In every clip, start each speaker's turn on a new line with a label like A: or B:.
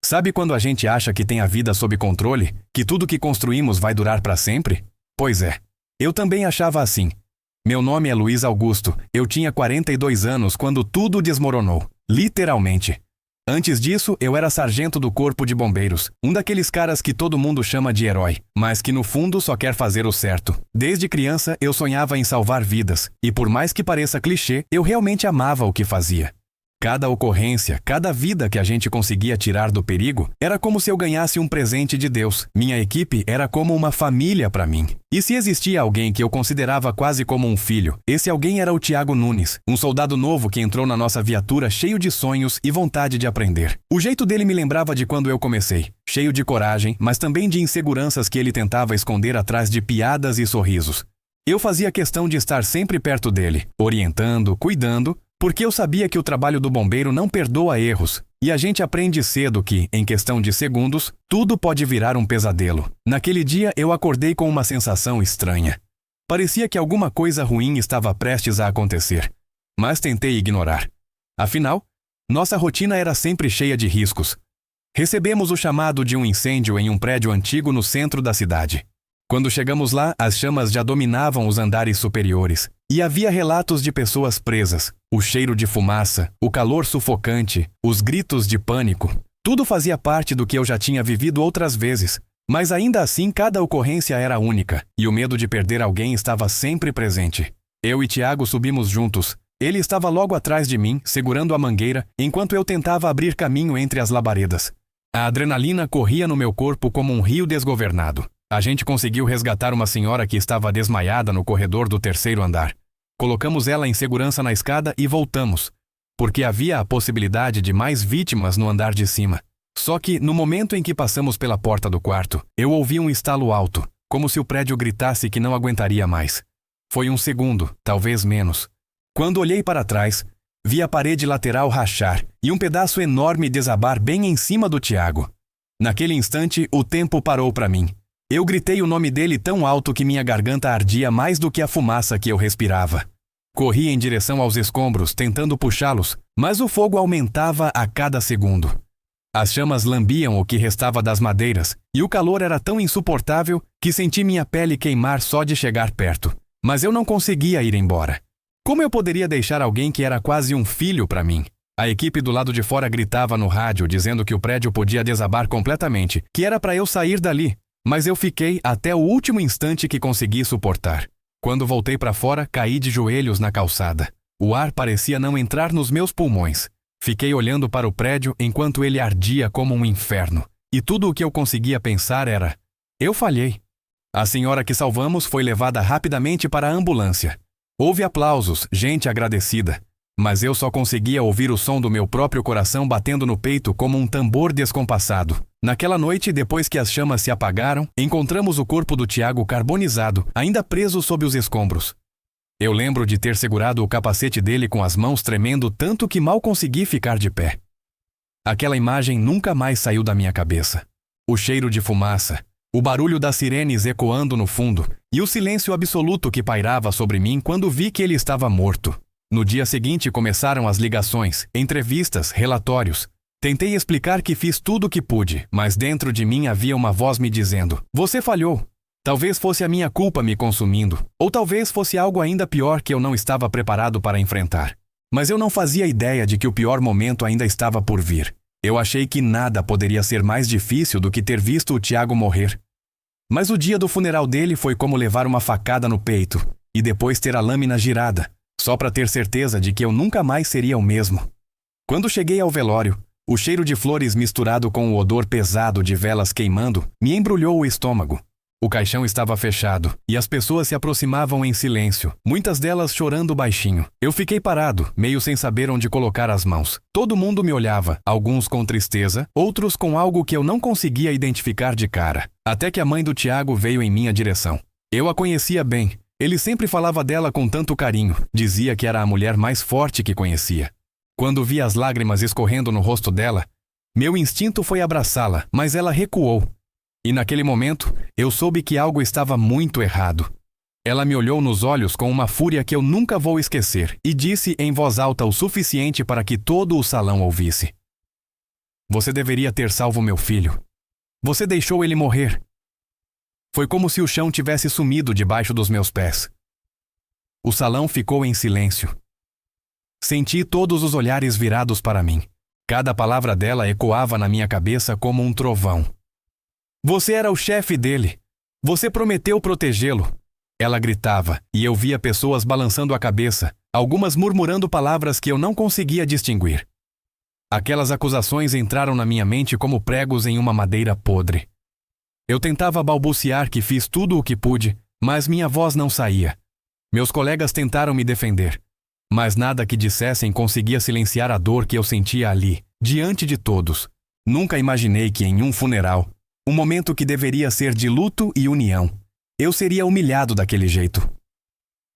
A: Sabe quando a gente acha que tem a vida sob controle, que tudo que construímos vai durar para sempre? Pois é. Eu também achava assim. Meu nome é Luiz Augusto, eu tinha 42 anos quando tudo desmoronou. Literalmente. Antes disso, eu era sargento do Corpo de Bombeiros, um daqueles caras que todo mundo chama de herói, mas que no fundo só quer fazer o certo. Desde criança, eu sonhava em salvar vidas, e por mais que pareça clichê, eu realmente amava o que fazia. Cada ocorrência, cada vida que a gente conseguia tirar do perigo, era como se eu ganhasse um presente de Deus. Minha equipe era como uma família para mim. E se existia alguém que eu considerava quase como um filho, esse alguém era o Thiago Nunes, um soldado novo que entrou na nossa viatura cheio de sonhos e vontade de aprender. O jeito dele me lembrava de quando eu comecei, cheio de coragem, mas também de inseguranças que ele tentava esconder atrás de piadas e sorrisos. Eu fazia questão de estar sempre perto dele, orientando, cuidando, porque eu sabia que o trabalho do bombeiro não perdoa erros, e a gente aprende cedo que, em questão de segundos, tudo pode virar um pesadelo. Naquele dia eu acordei com uma sensação estranha. Parecia que alguma coisa ruim estava prestes a acontecer, mas tentei ignorar. Afinal, nossa rotina era sempre cheia de riscos. Recebemos o chamado de um incêndio em um prédio antigo no centro da cidade. Quando chegamos lá, as chamas já dominavam os andares superiores, e havia relatos de pessoas presas, o cheiro de fumaça, o calor sufocante, os gritos de pânico. Tudo fazia parte do que eu já tinha vivido outras vezes, mas ainda assim cada ocorrência era única, e o medo de perder alguém estava sempre presente. Eu e Thiago subimos juntos. Ele estava logo atrás de mim, segurando a mangueira, enquanto eu tentava abrir caminho entre as labaredas. A adrenalina corria no meu corpo como um rio desgovernado. A gente conseguiu resgatar uma senhora que estava desmaiada no corredor do terceiro andar. Colocamos ela em segurança na escada e voltamos, porque havia a possibilidade de mais vítimas no andar de cima. Só que, no momento em que passamos pela porta do quarto, eu ouvi um estalo alto, como se o prédio gritasse que não aguentaria mais. Foi um segundo, talvez menos. Quando olhei para trás, vi a parede lateral rachar e um pedaço enorme desabar bem em cima do Thiago. Naquele instante, o tempo parou para mim. Eu gritei o nome dele tão alto que minha garganta ardia mais do que a fumaça que eu respirava. Corri em direção aos escombros, tentando puxá-los, mas o fogo aumentava a cada segundo. As chamas lambiam o que restava das madeiras, e o calor era tão insuportável que senti minha pele queimar só de chegar perto. Mas eu não conseguia ir embora. Como eu poderia deixar alguém que era quase um filho para mim? A equipe do lado de fora gritava no rádio, dizendo que o prédio podia desabar completamente, que era para eu sair dali. Mas eu fiquei até o último instante que consegui suportar. Quando voltei para fora, caí de joelhos na calçada. O ar parecia não entrar nos meus pulmões. Fiquei olhando para o prédio enquanto ele ardia como um inferno. E tudo o que eu conseguia pensar era: eu falhei. A senhora que salvamos foi levada rapidamente para a ambulância. Houve aplausos, gente agradecida. Mas eu só conseguia ouvir o som do meu próprio coração batendo no peito como um tambor descompassado. Naquela noite, depois que as chamas se apagaram, encontramos o corpo do Thiago carbonizado, ainda preso sob os escombros. Eu lembro de ter segurado o capacete dele com as mãos tremendo tanto que mal consegui ficar de pé. Aquela imagem nunca mais saiu da minha cabeça. O cheiro de fumaça, o barulho das sirenes ecoando no fundo e o silêncio absoluto que pairava sobre mim quando vi que ele estava morto. No dia seguinte começaram as ligações, entrevistas, relatórios. Tentei explicar que fiz tudo o que pude, mas dentro de mim havia uma voz me dizendo: você falhou. Talvez fosse a minha culpa me consumindo, ou talvez fosse algo ainda pior que eu não estava preparado para enfrentar. Mas eu não fazia ideia de que o pior momento ainda estava por vir. Eu achei que nada poderia ser mais difícil do que ter visto o Thiago morrer. Mas o dia do funeral dele foi como levar uma facada no peito, e depois ter a lâmina girada, só para ter certeza de que eu nunca mais seria o mesmo. Quando cheguei ao velório, o cheiro de flores misturado com o odor pesado de velas queimando me embrulhou o estômago. O caixão estava fechado e as pessoas se aproximavam em silêncio, muitas delas chorando baixinho. Eu fiquei parado, meio sem saber onde colocar as mãos. Todo mundo me olhava, alguns com tristeza, outros com algo que eu não conseguia identificar de cara. Até que a mãe do Thiago veio em minha direção. Eu a conhecia bem. Ele sempre falava dela com tanto carinho, dizia que era a mulher mais forte que conhecia. Quando vi as lágrimas escorrendo no rosto dela, meu instinto foi abraçá-la, mas ela recuou. E naquele momento, eu soube que algo estava muito errado. Ela me olhou nos olhos com uma fúria que eu nunca vou esquecer e disse em voz alta o suficiente para que todo o salão ouvisse: Você deveria ter salvo meu filho. Você deixou ele morrer. Foi como se o chão tivesse sumido debaixo dos meus pés. O salão ficou em silêncio. Senti todos os olhares virados para mim. Cada palavra dela ecoava na minha cabeça como um trovão. Você era o chefe dele. Você prometeu protegê-lo. Ela gritava, e eu via pessoas balançando a cabeça, algumas murmurando palavras que eu não conseguia distinguir. Aquelas acusações entraram na minha mente como pregos em uma madeira podre. Eu tentava balbuciar que fiz tudo o que pude, mas minha voz não saía. Meus colegas tentaram me defender, mas nada que dissessem conseguia silenciar a dor que eu sentia ali, diante de todos. Nunca imaginei que em um funeral, um momento que deveria ser de luto e união, eu seria humilhado daquele jeito.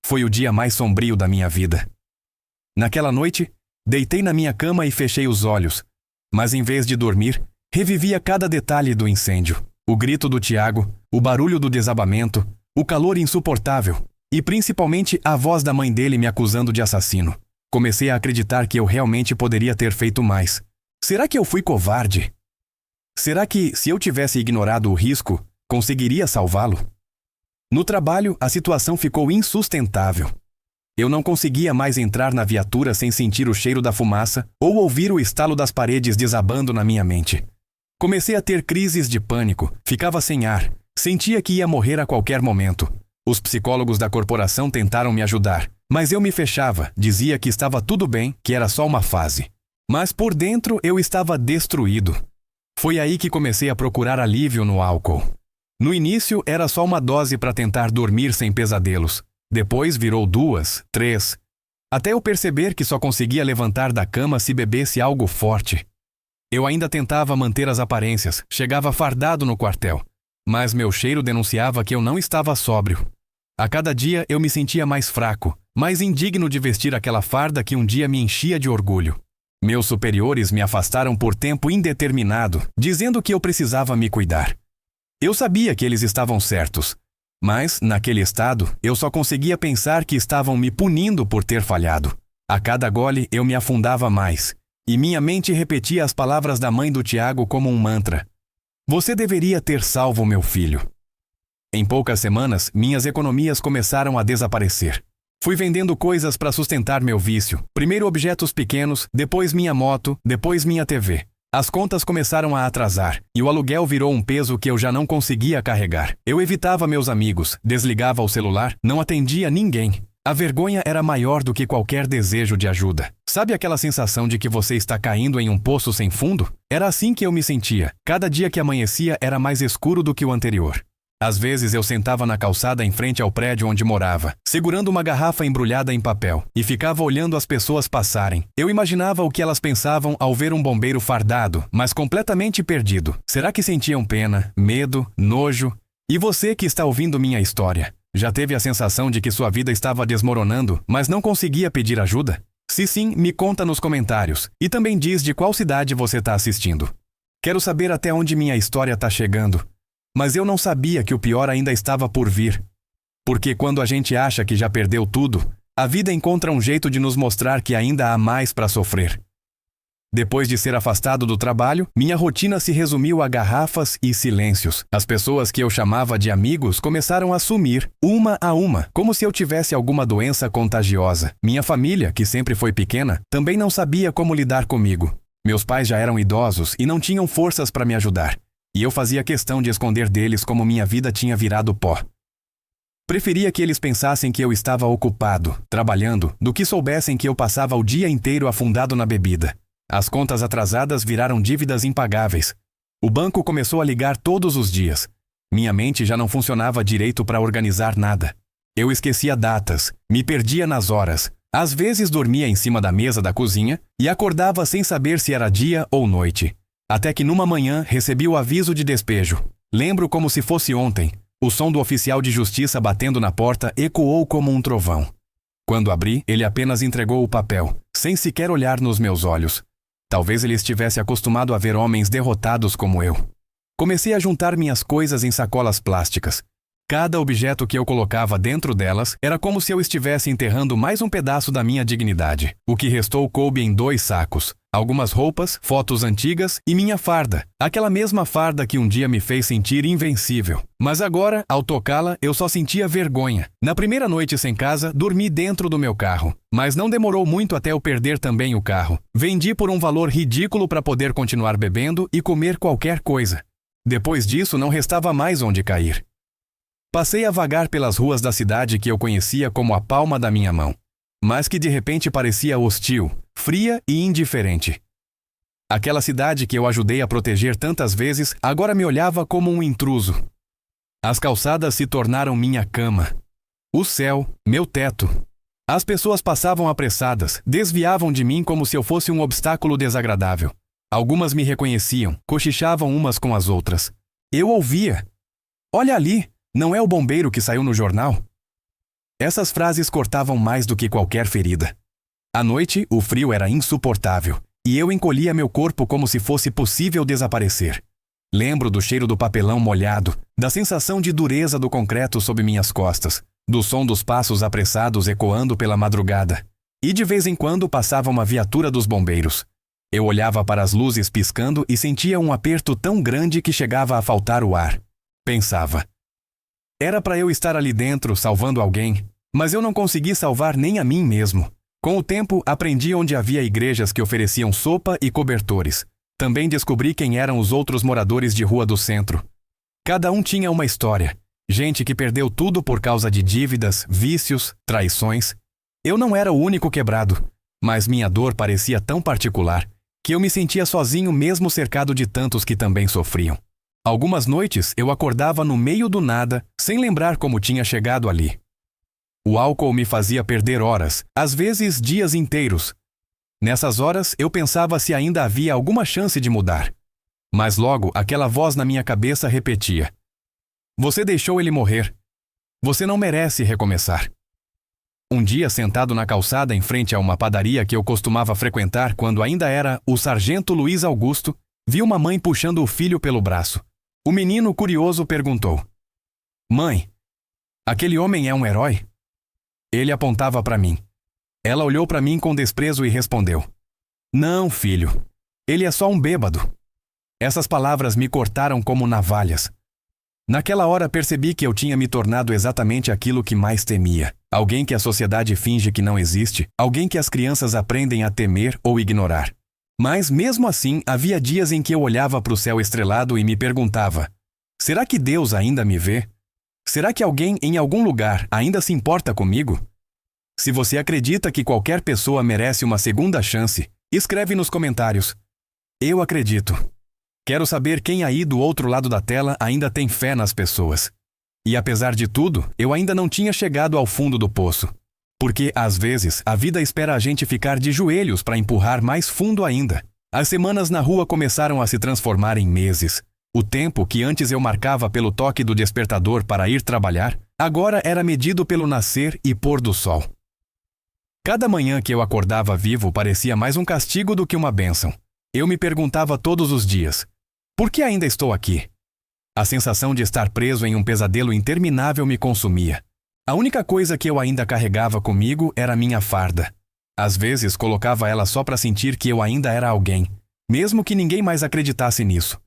A: Foi o dia mais sombrio da minha vida. Naquela noite, deitei na minha cama e fechei os olhos, mas em vez de dormir, revivia cada detalhe do incêndio. O grito do Tiago, o barulho do desabamento, o calor insuportável e principalmente a voz da mãe dele me acusando de assassino. Comecei a acreditar que eu realmente poderia ter feito mais. Será que eu fui covarde? Será que, se eu tivesse ignorado o risco, conseguiria salvá-lo? No trabalho, a situação ficou insustentável. Eu não conseguia mais entrar na viatura sem sentir o cheiro da fumaça ou ouvir o estalo das paredes desabando na minha mente. Comecei a ter crises de pânico, ficava sem ar, sentia que ia morrer a qualquer momento. Os psicólogos da corporação tentaram me ajudar, mas eu me fechava, dizia que estava tudo bem, que era só uma fase. Mas por dentro eu estava destruído. Foi aí que comecei a procurar alívio no álcool. No início era só uma dose para tentar dormir sem pesadelos. Depois virou 2, 3, até eu perceber que só conseguia levantar da cama se bebesse algo forte. Eu ainda tentava manter as aparências, chegava fardado no quartel, mas meu cheiro denunciava que eu não estava sóbrio. A cada dia eu me sentia mais fraco, mais indigno de vestir aquela farda que um dia me enchia de orgulho. Meus superiores me afastaram por tempo indeterminado, dizendo que eu precisava me cuidar. Eu sabia que eles estavam certos, mas, naquele estado, eu só conseguia pensar que estavam me punindo por ter falhado. A cada gole eu me afundava mais, e minha mente repetia as palavras da mãe do Tiago como um mantra. Você deveria ter salvo meu filho. Em poucas semanas, minhas economias começaram a desaparecer. Fui vendendo coisas para sustentar meu vício. Primeiro objetos pequenos, depois minha moto, depois minha TV. As contas começaram a atrasar, e o aluguel virou um peso que eu já não conseguia carregar. Eu evitava meus amigos, desligava o celular, não atendia ninguém. A vergonha era maior do que qualquer desejo de ajuda. Sabe aquela sensação de que você está caindo em um poço sem fundo? Era assim que eu me sentia. Cada dia que amanhecia era mais escuro do que o anterior. Às vezes eu sentava na calçada em frente ao prédio onde morava, segurando uma garrafa embrulhada em papel, e ficava olhando as pessoas passarem. Eu imaginava o que elas pensavam ao ver um bombeiro fardado, mas completamente perdido. Será que sentiam pena, medo, nojo? E você que está ouvindo minha história, já teve a sensação de que sua vida estava desmoronando, mas não conseguia pedir ajuda? Se sim, me conta nos comentários. E também diz de qual cidade você está assistindo. Quero saber até onde minha história está chegando. Mas eu não sabia que o pior ainda estava por vir. Porque quando a gente acha que já perdeu tudo, a vida encontra um jeito de nos mostrar que ainda há mais para sofrer. Depois de ser afastado do trabalho, minha rotina se resumiu a garrafas e silêncios. As pessoas que eu chamava de amigos começaram a sumir, uma a uma, como se eu tivesse alguma doença contagiosa. Minha família, que sempre foi pequena, também não sabia como lidar comigo. Meus pais já eram idosos e não tinham forças para me ajudar. E eu fazia questão de esconder deles como minha vida tinha virado pó. Preferia que eles pensassem que eu estava ocupado, trabalhando, do que soubessem que eu passava o dia inteiro afundado na bebida. As contas atrasadas viraram dívidas impagáveis. O banco começou a ligar todos os dias. Minha mente já não funcionava direito para organizar nada. Eu esquecia datas, me perdia nas horas. Às vezes dormia em cima da mesa da cozinha e acordava sem saber se era dia ou noite. Até que numa manhã recebi o aviso de despejo. Lembro como se fosse ontem. O som do oficial de justiça batendo na porta ecoou como um trovão. Quando abri, ele apenas entregou o papel, sem sequer olhar nos meus olhos. Talvez ele estivesse acostumado a ver homens derrotados como eu. Comecei a juntar minhas coisas em sacolas plásticas. Cada objeto que eu colocava dentro delas era como se eu estivesse enterrando mais um pedaço da minha dignidade. O que restou coube em 2 sacos. Algumas roupas, fotos antigas e minha farda. Aquela mesma farda que um dia me fez sentir invencível. Mas agora, ao tocá-la, eu só sentia vergonha. Na primeira noite sem casa, dormi dentro do meu carro. Mas não demorou muito até eu perder também o carro. Vendi por um valor ridículo para poder continuar bebendo e comer qualquer coisa. Depois disso, não restava mais onde cair. Passei a vagar pelas ruas da cidade que eu conhecia como a palma da minha mão, mas que de repente parecia hostil, fria e indiferente. Aquela cidade que eu ajudei a proteger tantas vezes agora me olhava como um intruso. As calçadas se tornaram minha cama. O céu, meu teto. As pessoas passavam apressadas, desviavam de mim como se eu fosse um obstáculo desagradável. Algumas me reconheciam, cochichavam umas com as outras. Eu ouvia. Olha ali! Não é o bombeiro que saiu no jornal? Essas frases cortavam mais do que qualquer ferida. À noite, o frio era insuportável, e eu encolhia meu corpo como se fosse possível desaparecer. Lembro do cheiro do papelão molhado, da sensação de dureza do concreto sob minhas costas, do som dos passos apressados ecoando pela madrugada. E de vez em quando passava uma viatura dos bombeiros. Eu olhava para as luzes piscando e sentia um aperto tão grande que chegava a faltar o ar. Pensava: era para eu estar ali dentro, salvando alguém, mas eu não consegui salvar nem a mim mesmo. Com o tempo, aprendi onde havia igrejas que ofereciam sopa e cobertores. Também descobri quem eram os outros moradores de rua do centro. Cada um tinha uma história. Gente que perdeu tudo por causa de dívidas, vícios, traições. Eu não era o único quebrado, mas minha dor parecia tão particular que eu me sentia sozinho mesmo cercado de tantos que também sofriam. Algumas noites eu acordava no meio do nada, sem lembrar como tinha chegado ali. O álcool me fazia perder horas, às vezes dias inteiros. Nessas horas eu pensava se ainda havia alguma chance de mudar. Mas logo aquela voz na minha cabeça repetia: você deixou ele morrer. Você não merece recomeçar. Um dia, sentado na calçada em frente a uma padaria que eu costumava frequentar quando ainda era o Sargento Luiz Augusto, vi uma mãe puxando o filho pelo braço. O menino, curioso, perguntou: mãe, aquele homem é um herói? Ele apontava para mim. Ela olhou para mim com desprezo e respondeu: não, filho, ele é só um bêbado. Essas palavras me cortaram como navalhas. Naquela hora percebi que eu tinha me tornado exatamente aquilo que mais temia. Alguém que a sociedade finge que não existe, alguém que as crianças aprendem a temer ou ignorar. Mas, mesmo assim, havia dias em que eu olhava para o céu estrelado e me perguntava: será que Deus ainda me vê? Será que alguém em algum lugar ainda se importa comigo? Se você acredita que qualquer pessoa merece uma segunda chance, escreve nos comentários: eu acredito. Quero saber quem aí do outro lado da tela ainda tem fé nas pessoas. E apesar de tudo, eu ainda não tinha chegado ao fundo do poço. Porque, às vezes, a vida espera a gente ficar de joelhos para empurrar mais fundo ainda. As semanas na rua começaram a se transformar em meses. O tempo que antes eu marcava pelo toque do despertador para ir trabalhar, agora era medido pelo nascer e pôr do sol. Cada manhã que eu acordava vivo parecia mais um castigo do que uma bênção. Eu me perguntava todos os dias: por que ainda estou aqui? A sensação de estar preso em um pesadelo interminável me consumia. A única coisa que eu ainda carregava comigo era minha farda. Às vezes colocava ela só para sentir que eu ainda era alguém, mesmo que ninguém mais acreditasse nisso.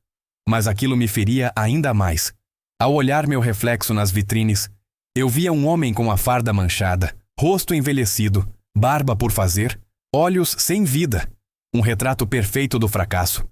A: Mas aquilo me feria ainda mais. Ao olhar meu reflexo nas vitrines, eu via um homem com a farda manchada, rosto envelhecido, barba por fazer, olhos sem vida. Um retrato perfeito do fracasso.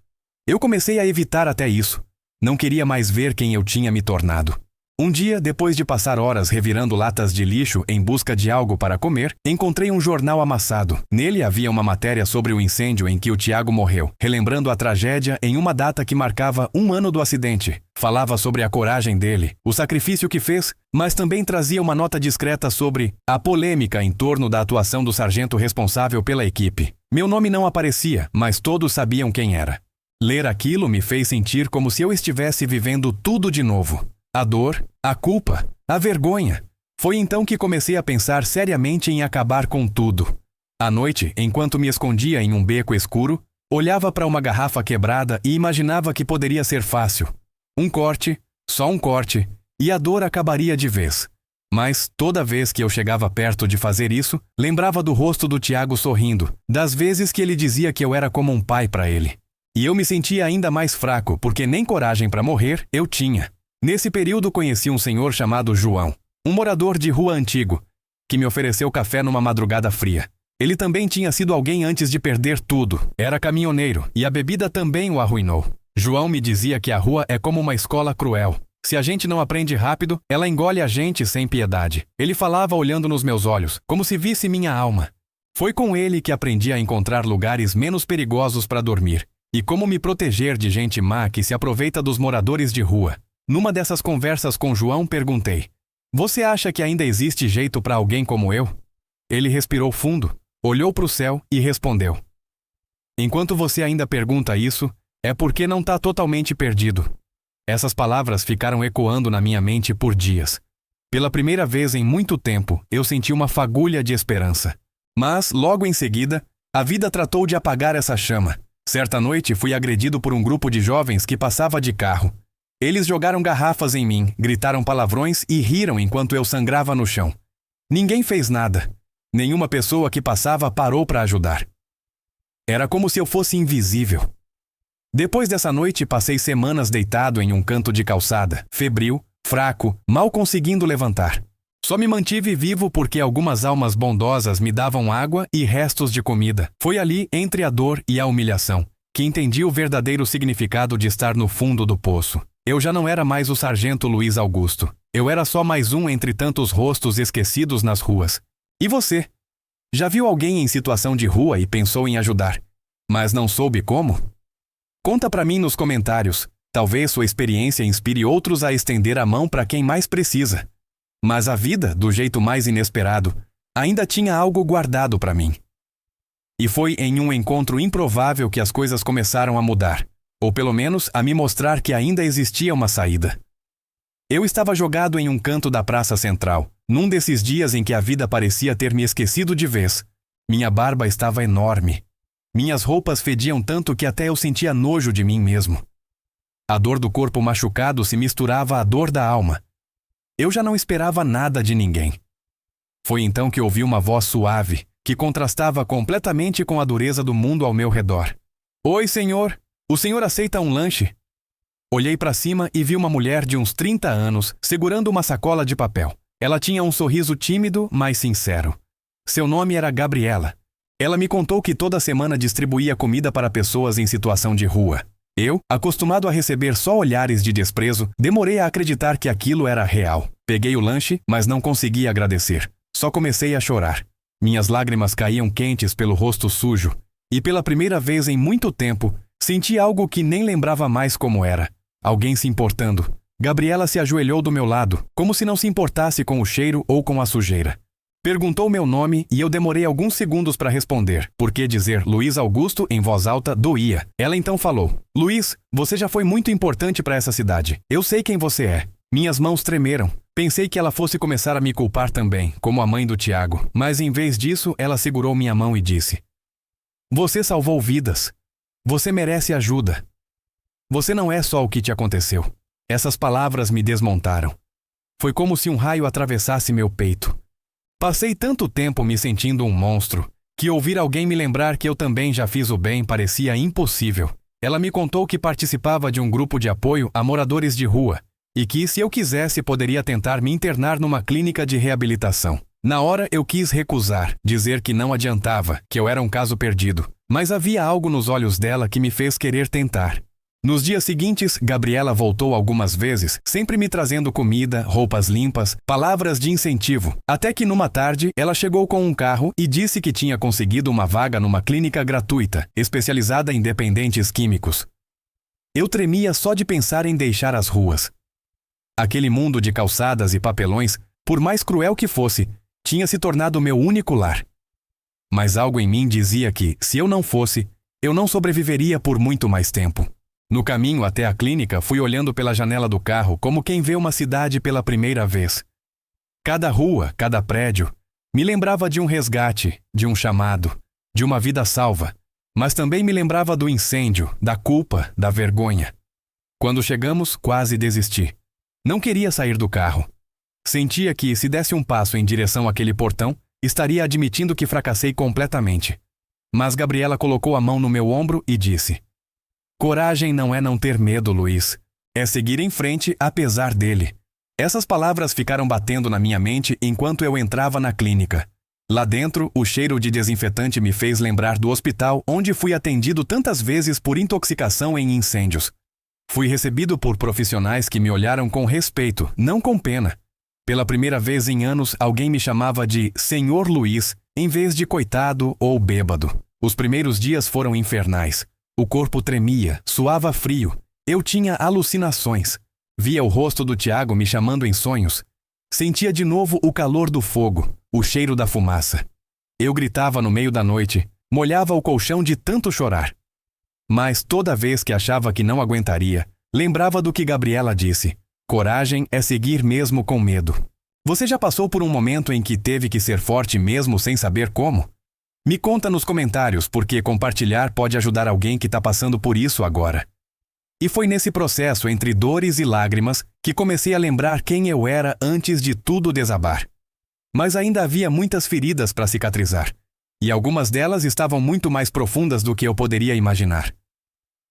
A: Eu comecei a evitar até isso. Não queria mais ver quem eu tinha me tornado. Um dia, depois de passar horas revirando latas de lixo em busca de algo para comer, encontrei um jornal amassado. Nele havia uma matéria sobre o incêndio em que o Tiago morreu, relembrando a tragédia em uma data que marcava 1 ano do acidente. Falava sobre a coragem dele, o sacrifício que fez, mas também trazia uma nota discreta sobre a polêmica em torno da atuação do sargento responsável pela equipe. Meu nome não aparecia, mas todos sabiam quem era. Ler aquilo me fez sentir como se eu estivesse vivendo tudo de novo. A dor, a culpa, a vergonha. Foi então que comecei a pensar seriamente em acabar com tudo. À noite, enquanto me escondia em um beco escuro, olhava para uma garrafa quebrada e imaginava que poderia ser fácil. Um corte, só um corte, e a dor acabaria de vez. Mas, toda vez que eu chegava perto de fazer isso, lembrava do rosto do Tiago sorrindo, das vezes que ele dizia que eu era como um pai para ele. E eu me sentia ainda mais fraco, porque nem coragem para morrer eu tinha. Nesse período conheci um senhor chamado João, um morador de rua antigo, que me ofereceu café numa madrugada fria. Ele também tinha sido alguém antes de perder tudo, era caminhoneiro, e a bebida também o arruinou. João me dizia que a rua é como uma escola cruel. Se a gente não aprende rápido, ela engole a gente sem piedade. Ele falava olhando nos meus olhos, como se visse minha alma. Foi com ele que aprendi a encontrar lugares menos perigosos para dormir, e como me proteger de gente má que se aproveita dos moradores de rua. Numa dessas conversas com João, perguntei: "Você acha que ainda existe jeito para alguém como eu?" Ele respirou fundo, olhou para o céu e respondeu: "Enquanto você ainda pergunta isso, é porque não está totalmente perdido." Essas palavras ficaram ecoando na minha mente por dias. Pela primeira vez em muito tempo, eu senti uma fagulha de esperança. Mas, logo em seguida, a vida tratou de apagar essa chama. Certa noite, fui agredido por um grupo de jovens que passava de carro. Eles jogaram garrafas em mim, gritaram palavrões e riram enquanto eu sangrava no chão. Ninguém fez nada. Nenhuma pessoa que passava parou para ajudar. Era como se eu fosse invisível. Depois dessa noite, passei semanas deitado em um canto de calçada, febril, fraco, mal conseguindo levantar. Só me mantive vivo porque algumas almas bondosas me davam água e restos de comida. Foi ali, entre a dor e a humilhação, que entendi o verdadeiro significado de estar no fundo do poço. Eu já não era mais o sargento Luiz Augusto. Eu era só mais um entre tantos rostos esquecidos nas ruas. E você? Já viu alguém em situação de rua e pensou em ajudar, mas não soube como? Conta pra mim nos comentários. Talvez sua experiência inspire outros a estender a mão para quem mais precisa. Mas a vida, do jeito mais inesperado, ainda tinha algo guardado para mim. E foi em um encontro improvável que as coisas começaram a mudar, ou pelo menos a me mostrar que ainda existia uma saída. Eu estava jogado em um canto da praça central, num desses dias em que a vida parecia ter me esquecido de vez. Minha barba estava enorme. Minhas roupas fediam tanto que até eu sentia nojo de mim mesmo. A dor do corpo machucado se misturava à dor da alma. Eu já não esperava nada de ninguém. Foi então que ouvi uma voz suave, que contrastava completamente com a dureza do mundo ao meu redor. "Oi, senhor. O senhor aceita um lanche?" Olhei para cima e vi uma mulher de uns 30 anos, segurando uma sacola de papel. Ela tinha um sorriso tímido, mas sincero. Seu nome era Gabriela. Ela me contou que toda semana distribuía comida para pessoas em situação de rua. Eu, acostumado a receber só olhares de desprezo, demorei a acreditar que aquilo era real. Peguei o lanche, mas não consegui agradecer. Só comecei a chorar. Minhas lágrimas caíam quentes pelo rosto sujo, e pela primeira vez em muito tempo, senti algo que nem lembrava mais como era. Alguém se importando. Gabriela se ajoelhou do meu lado, como se não se importasse com o cheiro ou com a sujeira. Perguntou meu nome e eu demorei alguns segundos para responder, porque dizer Luiz Augusto em voz alta doía. Ela então falou: "Luiz, você já foi muito importante para essa cidade. Eu sei quem você é." Minhas mãos tremeram. Pensei que ela fosse começar a me culpar também, como a mãe do Tiago, mas em vez disso, ela segurou minha mão e disse: "Você salvou vidas. Você merece ajuda. Você não é só o que te aconteceu." Essas palavras me desmontaram. Foi como se um raio atravessasse meu peito. Passei tanto tempo me sentindo um monstro, que ouvir alguém me lembrar que eu também já fiz o bem parecia impossível. Ela me contou que participava de um grupo de apoio a moradores de rua, e que, se eu quisesse, poderia tentar me internar numa clínica de reabilitação. Na hora eu quis recusar, dizer que não adiantava, que eu era um caso perdido, mas havia algo nos olhos dela que me fez querer tentar. Nos dias seguintes, Gabriela voltou algumas vezes, sempre me trazendo comida, roupas limpas, palavras de incentivo, até que numa tarde ela chegou com um carro e disse que tinha conseguido uma vaga numa clínica gratuita, especializada em dependentes químicos. Eu tremia só de pensar em deixar as ruas. Aquele mundo de calçadas e papelões, por mais cruel que fosse, tinha se tornado meu único lar. Mas algo em mim dizia que, se eu não fosse, eu não sobreviveria por muito mais tempo. No caminho até a clínica, fui olhando pela janela do carro como quem vê uma cidade pela primeira vez. Cada rua, cada prédio, me lembrava de um resgate, de um chamado, de uma vida salva, mas também me lembrava do incêndio, da culpa, da vergonha. Quando chegamos, quase desisti. Não queria sair do carro. Sentia que, se desse um passo em direção àquele portão, estaria admitindo que fracassei completamente. Mas Gabriela colocou a mão no meu ombro e disse: "Coragem não é não ter medo, Luiz. É seguir em frente apesar dele." Essas palavras ficaram batendo na minha mente enquanto eu entrava na clínica. Lá dentro, o cheiro de desinfetante me fez lembrar do hospital onde fui atendido tantas vezes por intoxicação em incêndios. Fui recebido por profissionais que me olharam com respeito, não com pena. Pela primeira vez em anos, alguém me chamava de Senhor Luiz, em vez de coitado ou bêbado. Os primeiros dias foram infernais. O corpo tremia, suava frio. Eu tinha alucinações. Via o rosto do Tiago me chamando em sonhos. Sentia de novo o calor do fogo, o cheiro da fumaça. Eu gritava no meio da noite, molhava o colchão de tanto chorar. Mas toda vez que achava que não aguentaria, lembrava do que Gabriela disse: coragem é seguir mesmo com medo. Você já passou por um momento em que teve que ser forte mesmo sem saber como? Me conta nos comentários, porque compartilhar pode ajudar alguém que está passando por isso agora. E foi nesse processo, entre dores e lágrimas, que comecei a lembrar quem eu era antes de tudo desabar. Mas ainda havia muitas feridas para cicatrizar. E algumas delas estavam muito mais profundas do que eu poderia imaginar.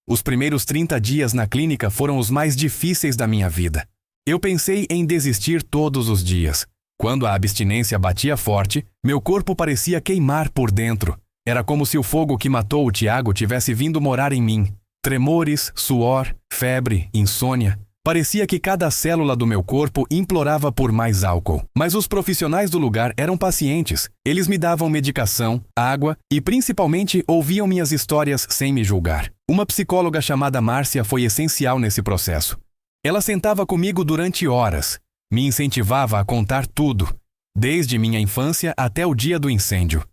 A: Os primeiros 30 dias na clínica foram os mais difíceis da minha vida. Eu pensei em desistir todos os dias. Quando a abstinência batia forte, meu corpo parecia queimar por dentro. Era como se o fogo que matou o Tiago tivesse vindo morar em mim. Tremores, suor, febre, insônia. Parecia que cada célula do meu corpo implorava por mais álcool. Mas os profissionais do lugar eram pacientes. Eles me davam medicação, água e, principalmente, ouviam minhas histórias sem me julgar. Uma psicóloga chamada Márcia foi essencial nesse processo. Ela sentava comigo durante horas. Me incentivava a contar tudo, desde minha infância até o dia do incêndio.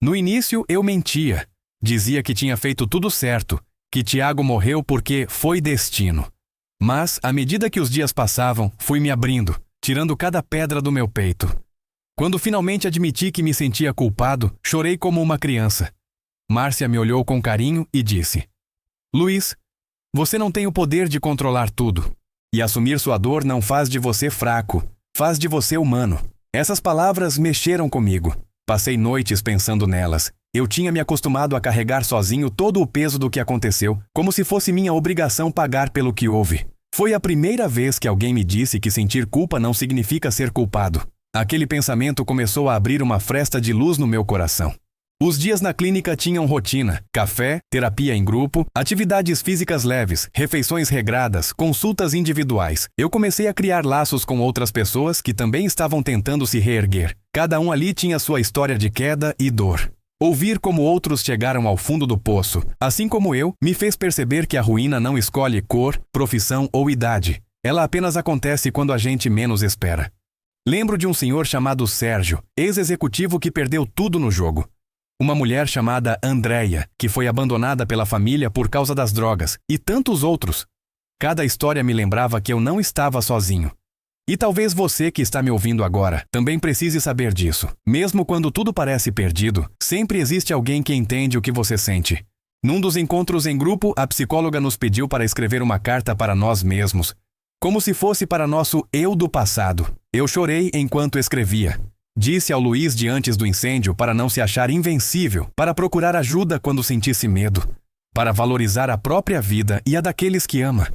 A: No início, eu mentia. Dizia que tinha feito tudo certo, que Tiago morreu porque foi destino. Mas, à medida que os dias passavam, fui me abrindo, tirando cada pedra do meu peito. Quando finalmente admiti que me sentia culpado, chorei como uma criança. Márcia me olhou com carinho e disse: "Luiz, você não tem o poder de controlar tudo. E assumir sua dor não faz de você fraco, faz de você humano." Essas palavras mexeram comigo. Passei noites pensando nelas. Eu tinha me acostumado a carregar sozinho todo o peso do que aconteceu, como se fosse minha obrigação pagar pelo que houve. Foi a primeira vez que alguém me disse que sentir culpa não significa ser culpado. Aquele pensamento começou a abrir uma fresta de luz no meu coração. Os dias na clínica tinham rotina: café, terapia em grupo, atividades físicas leves, refeições regradas, consultas individuais. Eu comecei a criar laços com outras pessoas que também estavam tentando se reerguer. Cada um ali tinha sua história de queda e dor. Ouvir como outros chegaram ao fundo do poço, assim como eu, me fez perceber que a ruína não escolhe cor, profissão ou idade. Ela apenas acontece quando a gente menos espera. Lembro de um senhor chamado Sérgio, ex-executivo que perdeu tudo no jogo. Uma mulher chamada Andréia, que foi abandonada pela família por causa das drogas, e tantos outros. Cada história me lembrava que eu não estava sozinho. E talvez você que está me ouvindo agora também precise saber disso. Mesmo quando tudo parece perdido, sempre existe alguém que entende o que você sente. Num dos encontros em grupo, a psicóloga nos pediu para escrever uma carta para nós mesmos, como se fosse para nosso eu do passado. Eu chorei enquanto escrevia. Disse ao Luiz de antes do incêndio para não se achar invencível, para procurar ajuda quando sentisse medo, para valorizar a própria vida e a daqueles que ama.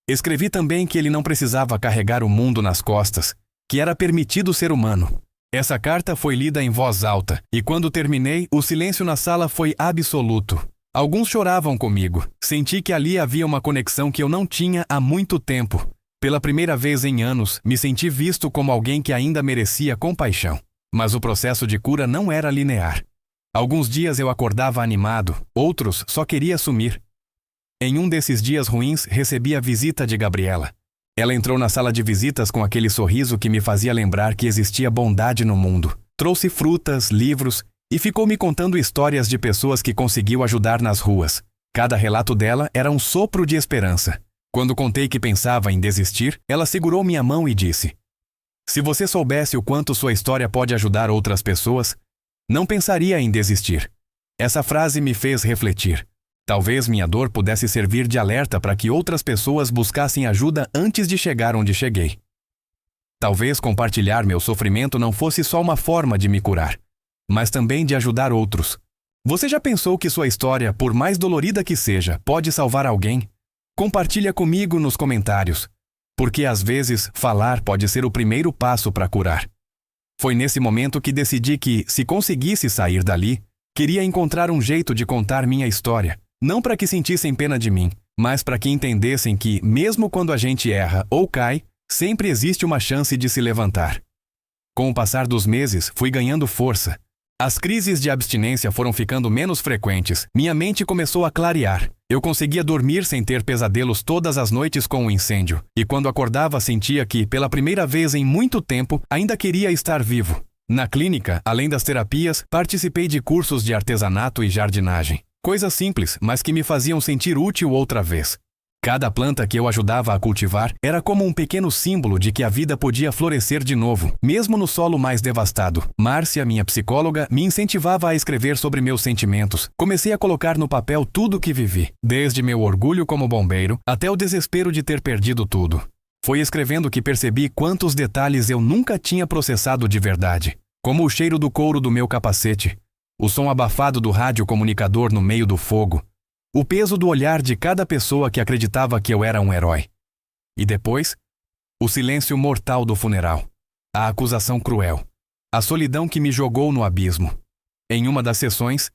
A: Escrevi também que ele não precisava carregar o mundo nas costas, que era permitido ser humano. Essa carta foi lida em voz alta, e quando terminei, o silêncio na sala foi absoluto. Alguns choravam comigo. Senti que ali havia uma conexão que eu não tinha há muito tempo. Pela primeira vez em anos, me senti visto como alguém que ainda merecia compaixão. Mas o processo de cura não era linear. Alguns dias eu acordava animado, outros só queria sumir. Em um desses dias ruins, recebi a visita de Gabriela. Ela entrou na sala de visitas com aquele sorriso que me fazia lembrar que existia bondade no mundo. Trouxe frutas, livros e ficou me contando histórias de pessoas que conseguiu ajudar nas ruas. Cada relato dela era um sopro de esperança. Quando contei que pensava em desistir, ela segurou minha mão e disse: "Se você soubesse o quanto sua história pode ajudar outras pessoas, não pensaria em desistir." Essa frase me fez refletir. Talvez minha dor pudesse servir de alerta para que outras pessoas buscassem ajuda antes de chegar onde cheguei. Talvez compartilhar meu sofrimento não fosse só uma forma de me curar, mas também de ajudar outros. Você já pensou que sua história, por mais dolorida que seja, pode salvar alguém? Compartilha comigo nos comentários, porque às vezes falar pode ser o primeiro passo para curar. Foi nesse momento que decidi que, se conseguisse sair dali, queria encontrar um jeito de contar minha história, não para que sentissem pena de mim, mas para que entendessem que, mesmo quando a gente erra ou cai, sempre existe uma chance de se levantar. Com o passar dos meses, fui ganhando força. As crises de abstinência foram ficando menos frequentes, minha mente começou a clarear. Eu conseguia dormir sem ter pesadelos todas as noites com o incêndio, e quando acordava sentia que, pela primeira vez em muito tempo, ainda queria estar vivo. Na clínica, além das terapias, participei de cursos de artesanato e jardinagem. Coisas simples, mas que me faziam sentir útil outra vez. Cada planta que eu ajudava a cultivar era como um pequeno símbolo de que a vida podia florescer de novo, mesmo no solo mais devastado. Márcia, minha psicóloga, me incentivava a escrever sobre meus sentimentos. Comecei a colocar no papel tudo o que vivi, desde meu orgulho como bombeiro até o desespero de ter perdido tudo. Foi escrevendo que percebi quantos detalhes eu nunca tinha processado de verdade, como o cheiro do couro do meu capacete, o som abafado do rádio comunicador no meio do fogo, o peso do olhar de cada pessoa que acreditava que eu era um herói. E depois, o silêncio mortal do funeral, a acusação cruel, a solidão que me jogou no abismo. Em uma das sessões,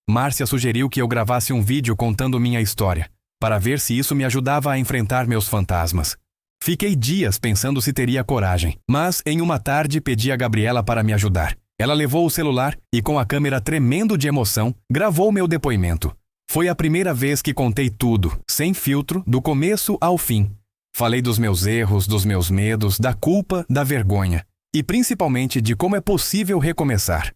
A: Márcia sugeriu que eu gravasse um vídeo contando minha história, para ver se isso me ajudava a enfrentar meus fantasmas. Fiquei dias pensando se teria coragem, mas em uma tarde pedi a Gabriela para me ajudar. Ela levou o celular e, com a câmera tremendo de emoção, gravou meu depoimento. Foi a primeira vez que contei tudo, sem filtro, do começo ao fim. Falei dos meus erros, dos meus medos, da culpa, da vergonha e principalmente de como é possível recomeçar.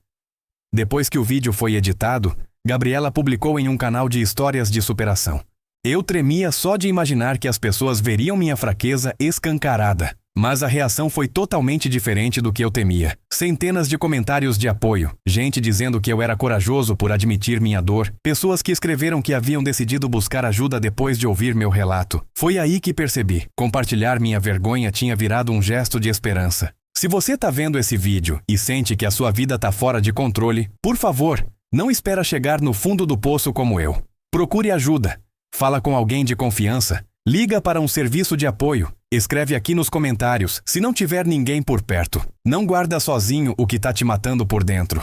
A: Depois que o vídeo foi editado, Gabriela publicou em um canal de histórias de superação. Eu tremia só de imaginar que as pessoas veriam minha fraqueza escancarada. Mas a reação foi totalmente diferente do que eu temia. Centenas de comentários de apoio, gente dizendo que eu era corajoso por admitir minha dor, pessoas que escreveram que haviam decidido buscar ajuda depois de ouvir meu relato. Foi aí que percebi, compartilhar minha vergonha tinha virado um gesto de esperança. Se você tá vendo esse vídeo e sente que a sua vida tá fora de controle, por favor, não espera chegar no fundo do poço como eu. Procure ajuda. Fala com alguém de confiança. Liga para um serviço de apoio. Escreve aqui nos comentários, se não tiver ninguém por perto. Não guarda sozinho o que está te matando por dentro.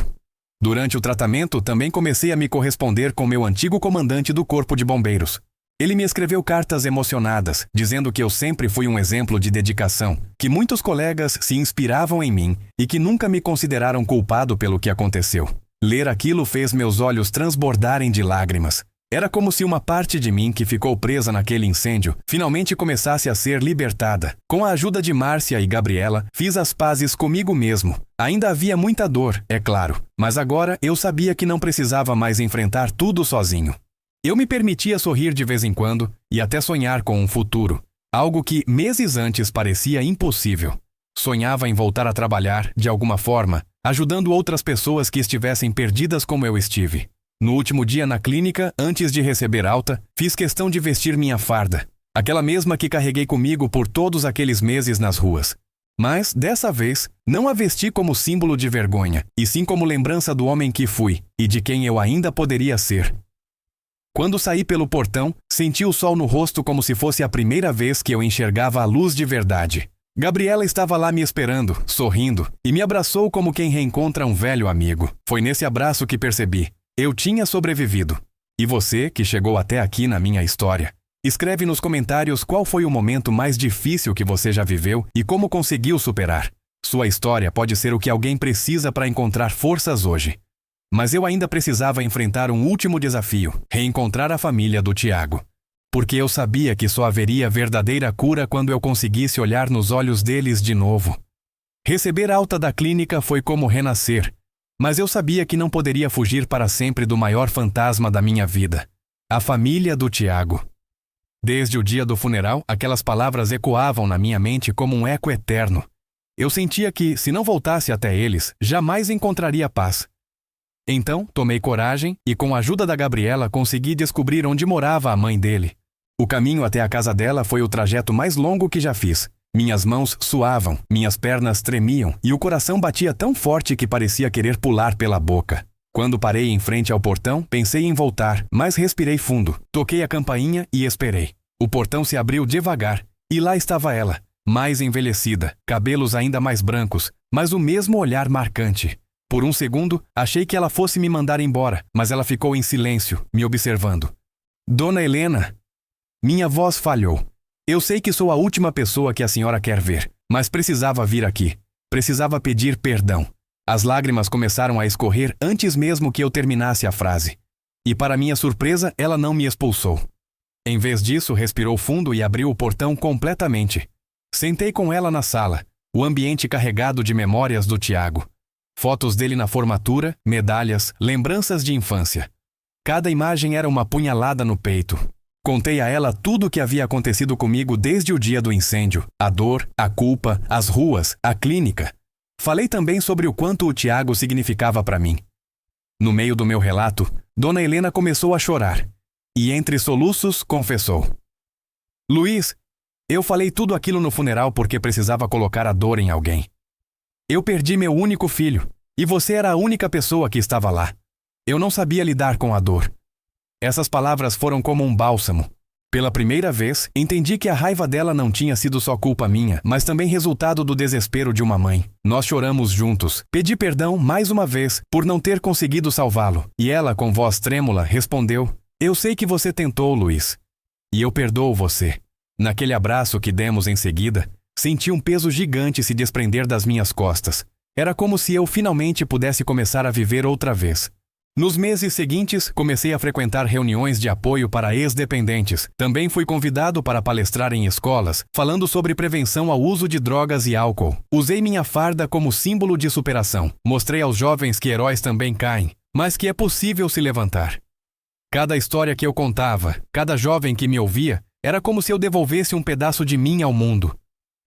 A: Durante o tratamento, também comecei a me corresponder com meu antigo comandante do Corpo de Bombeiros. Ele me escreveu cartas emocionadas, dizendo que eu sempre fui um exemplo de dedicação, que muitos colegas se inspiravam em mim e que nunca me consideraram culpado pelo que aconteceu. Ler aquilo fez meus olhos transbordarem de lágrimas. Era como se uma parte de mim que ficou presa naquele incêndio finalmente começasse a ser libertada. Com a ajuda de Márcia e Gabriela, fiz as pazes comigo mesmo. Ainda havia muita dor, é claro, mas agora eu sabia que não precisava mais enfrentar tudo sozinho. Eu me permitia sorrir de vez em quando e até sonhar com um futuro, algo que meses antes parecia impossível. Sonhava em voltar a trabalhar, de alguma forma, ajudando outras pessoas que estivessem perdidas como eu estive. No último dia na clínica, antes de receber alta, fiz questão de vestir minha farda, aquela mesma que carreguei comigo por todos aqueles meses nas ruas. Mas, dessa vez, não a vesti como símbolo de vergonha, e sim como lembrança do homem que fui e de quem eu ainda poderia ser. Quando saí pelo portão, senti o sol no rosto como se fosse a primeira vez que eu enxergava a luz de verdade. Gabriela estava lá me esperando, sorrindo, e me abraçou como quem reencontra um velho amigo. Foi nesse abraço que percebi. Eu tinha sobrevivido. E você, que chegou até aqui na minha história, escreve nos comentários qual foi o momento mais difícil que você já viveu e como conseguiu superar. Sua história pode ser o que alguém precisa para encontrar forças hoje. Mas eu ainda precisava enfrentar um último desafio, reencontrar a família do Tiago. Porque eu sabia que só haveria verdadeira cura quando eu conseguisse olhar nos olhos deles de novo. Receber alta da clínica foi como renascer. Mas eu sabia que não poderia fugir para sempre do maior fantasma da minha vida, a família do Tiago. Desde o dia do funeral, aquelas palavras ecoavam na minha mente como um eco eterno. Eu sentia que, se não voltasse até eles, jamais encontraria paz. Então, tomei coragem e, com a ajuda da Gabriela, consegui descobrir onde morava a mãe dele. O caminho até a casa dela foi o trajeto mais longo que já fiz. Minhas mãos suavam, minhas pernas tremiam e o coração batia tão forte que parecia querer pular pela boca. Quando parei em frente ao portão, pensei em voltar, mas respirei fundo, toquei a campainha e esperei. O portão se abriu devagar e lá estava ela, mais envelhecida, cabelos ainda mais brancos, mas o mesmo olhar marcante. Por um segundo, achei que ela fosse me mandar embora, mas ela ficou em silêncio, me observando. Dona Helena! Minha voz falhou. Eu sei que sou a última pessoa que a senhora quer ver, mas precisava vir aqui. Precisava pedir perdão. As lágrimas começaram a escorrer antes mesmo que eu terminasse a frase. E para minha surpresa, ela não me expulsou. Em vez disso, respirou fundo e abriu o portão completamente. Sentei com ela na sala, o ambiente carregado de memórias do Tiago. Fotos dele na formatura, medalhas, lembranças de infância. Cada imagem era uma punhalada no peito. Contei a ela tudo o que havia acontecido comigo desde o dia do incêndio, a dor, a culpa, as ruas, a clínica. Falei também sobre o quanto o Tiago significava para mim. No meio do meu relato, Dona Helena começou a chorar. E entre soluços, confessou. Luiz, eu falei tudo aquilo no funeral porque precisava colocar a dor em alguém. Eu perdi meu único filho, e você era a única pessoa que estava lá. Eu não sabia lidar com a dor. Essas palavras foram como um bálsamo. Pela primeira vez, entendi que a raiva dela não tinha sido só culpa minha, mas também resultado do desespero de uma mãe. Nós choramos juntos. Pedi perdão mais uma vez por não ter conseguido salvá-lo. E ela, com voz trêmula, respondeu: Eu sei que você tentou, Luiz. E eu perdoo você. Naquele abraço que demos em seguida, senti um peso gigante se desprender das minhas costas. Era como se eu finalmente pudesse começar a viver outra vez. Nos meses seguintes, comecei a frequentar reuniões de apoio para ex-dependentes. Também fui convidado para palestrar em escolas, falando sobre prevenção ao uso de drogas e álcool. Usei minha farda como símbolo de superação. Mostrei aos jovens que heróis também caem, mas que é possível se levantar. Cada história que eu contava, cada jovem que me ouvia, era como se eu devolvesse um pedaço de mim ao mundo.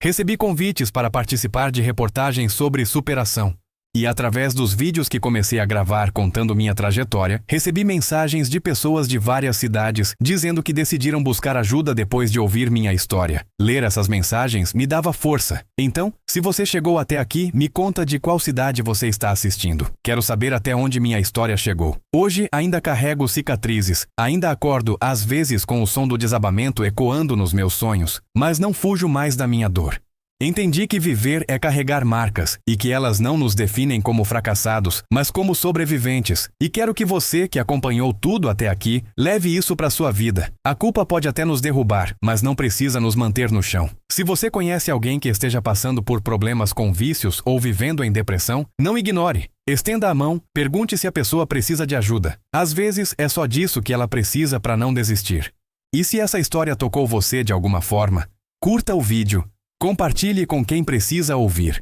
A: Recebi convites para participar de reportagens sobre superação. E através dos vídeos que comecei a gravar contando minha trajetória, recebi mensagens de pessoas de várias cidades dizendo que decidiram buscar ajuda depois de ouvir minha história. Ler essas mensagens me dava força. Então, se você chegou até aqui, me conta de qual cidade você está assistindo. Quero saber até onde minha história chegou. Hoje ainda carrego cicatrizes, ainda acordo às vezes com o som do desabamento ecoando nos meus sonhos, mas não fujo mais da minha dor. Entendi que viver é carregar marcas e que elas não nos definem como fracassados, mas como sobreviventes. E quero que você, que acompanhou tudo até aqui, leve isso para sua vida. A culpa pode até nos derrubar, mas não precisa nos manter no chão. Se você conhece alguém que esteja passando por problemas com vícios ou vivendo em depressão, não ignore. Estenda a mão, pergunte se a pessoa precisa de ajuda. Às vezes é só disso que ela precisa para não desistir. E se essa história tocou você de alguma forma, curta o vídeo. Compartilhe com quem precisa ouvir.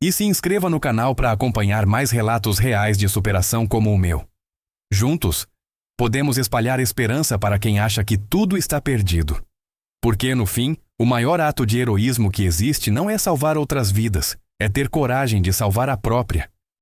A: E se inscreva no canal para acompanhar mais relatos reais de superação como o meu. Juntos, podemos espalhar esperança para quem acha que tudo está perdido. Porque, no fim, o maior ato de heroísmo que existe não é salvar outras vidas, é ter coragem de salvar a própria.